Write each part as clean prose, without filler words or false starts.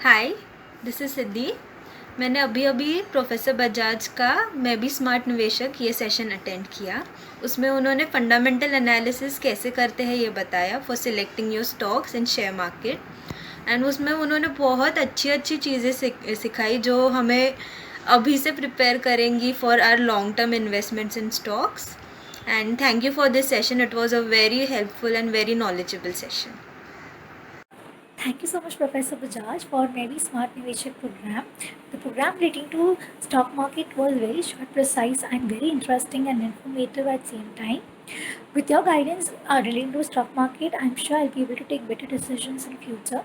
Hi, this is सिद्धि। मैंने अभी अभी प्रोफेसर बजाज का मैं भी स्मार्ट निवेशक ये सेशन अटेंड किया। उसमें उन्होंने फंडामेंटल एनालिसिस कैसे करते हैं ये बताया for selecting your stocks in share market. And उसमें उन्होंने बहुत अच्छी अच्छी चीज़ें सिखाई जो हमें अभी से प्रिपेयर करेंगी for our long term investments in stocks. And thank you for this session. It was a very helpful and very knowledgeable session. Thank you so much, Professor Bajaj, for Maybe Smart Niveshak program. The program relating to stock market was very short, precise, and very interesting and informative at the same time. With your guidance relating to stock market, I'm sure I'll be able to take better decisions in future.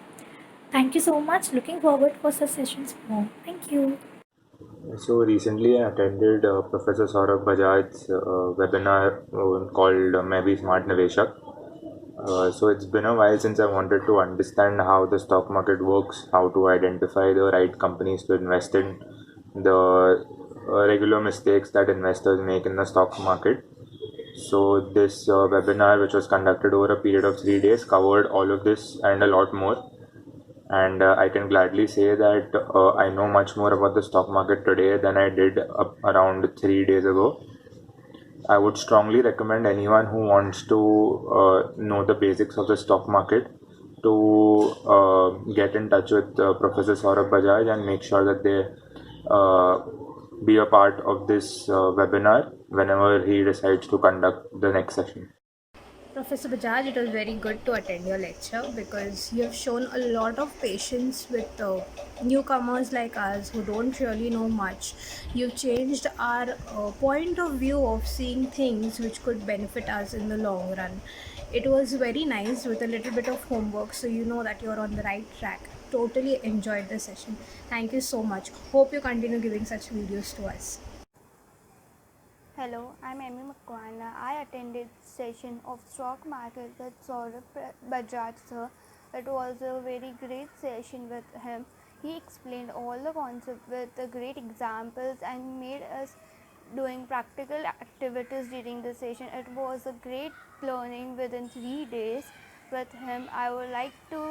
Thank you so much. Looking forward for such sessions more. Thank you. So recently I attended Professor Saurabh Bajaj's webinar called Maybe Smart Niveshak. So it's been a while since I wanted to understand how the stock market works, how to identify the right companies to invest in, the regular mistakes that investors make in the stock market. So this webinar, which was conducted over a period of 3 days, covered all of this and a lot more. And I can gladly say that I know much more about the stock market today than I did around 3 days ago. I would strongly recommend anyone who wants to know the basics of the stock market to get in touch with Professor Saurabh Bajaj and make sure that they uh, be a part of this webinar whenever he decides to conduct the next session. Professor Bajaj, it was very good to attend your lecture because you have shown a lot of patience with newcomers like us who don't really know much. You've changed our point of view of seeing things which could benefit us in the long run. It was very nice with a little bit of homework, so you know that you're on the right track. Totally enjoyed the session. Thank you so much. Hope you continue giving such videos to us. Hello, I'm Amy Makwana. I attended session of stock market with Saurabh Bajaj sir. It was a very great session with him. He explained all the concepts with the great examples and made us doing practical activities during the session. It was a great learning within 3 days with him. I would like to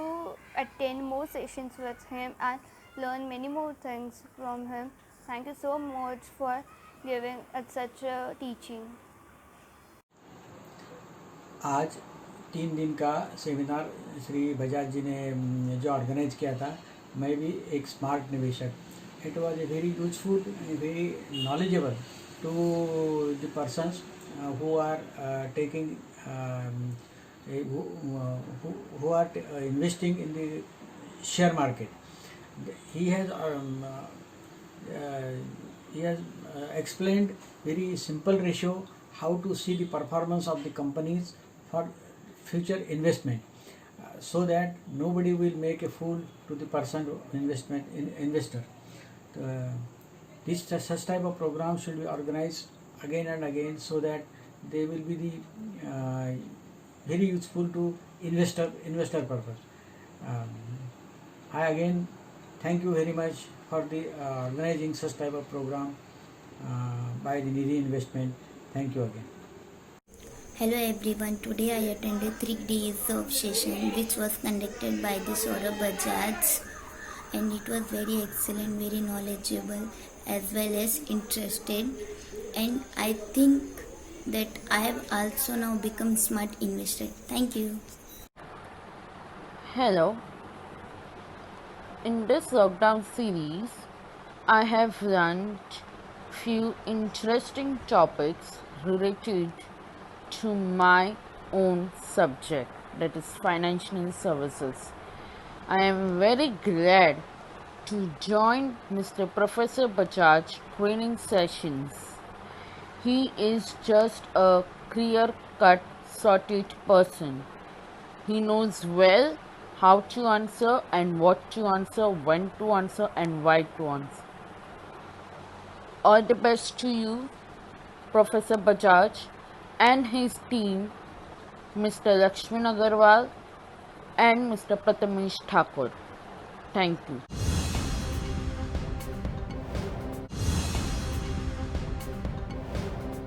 attend more sessions with him and learn many more things from him. Thank you so much for giving such a teaching. आज 3 दिन का seminar Shri Bajaj जी ने जो organise किया था, मैं भी एक स्मार्ट निवेशक. It was a very useful and very knowledgeable to the persons who are taking who are investing in the share market. He has explained very simple ratio how to see the performance of the companies for future investment, so that nobody will make a fool to the person investor. This such type of program should be organized again and again, so that they will be the very useful to investor purpose. I again thank you very much for the organizing such type of program by the Nidhi Investment. Thank you again. Hello everyone, today I attended 3 days of session which was conducted by the Saurabh Bajaj, and it was very excellent, very knowledgeable as well as interested, and I think that I have also now become smart investor. Thank you. Hello. In this lockdown series, I have learned few interesting topics related to my own subject, that is financial services. I am very glad to join Mr. Professor Bajaj training sessions. He is just a clear-cut, sorted person. He knows well how to answer and what to answer, when to answer and why to answer. All the best to you, Professor Bajaj and his team, Mr. Lakshman Agarwal and Mr. Prathamesh Thakur. Thank you.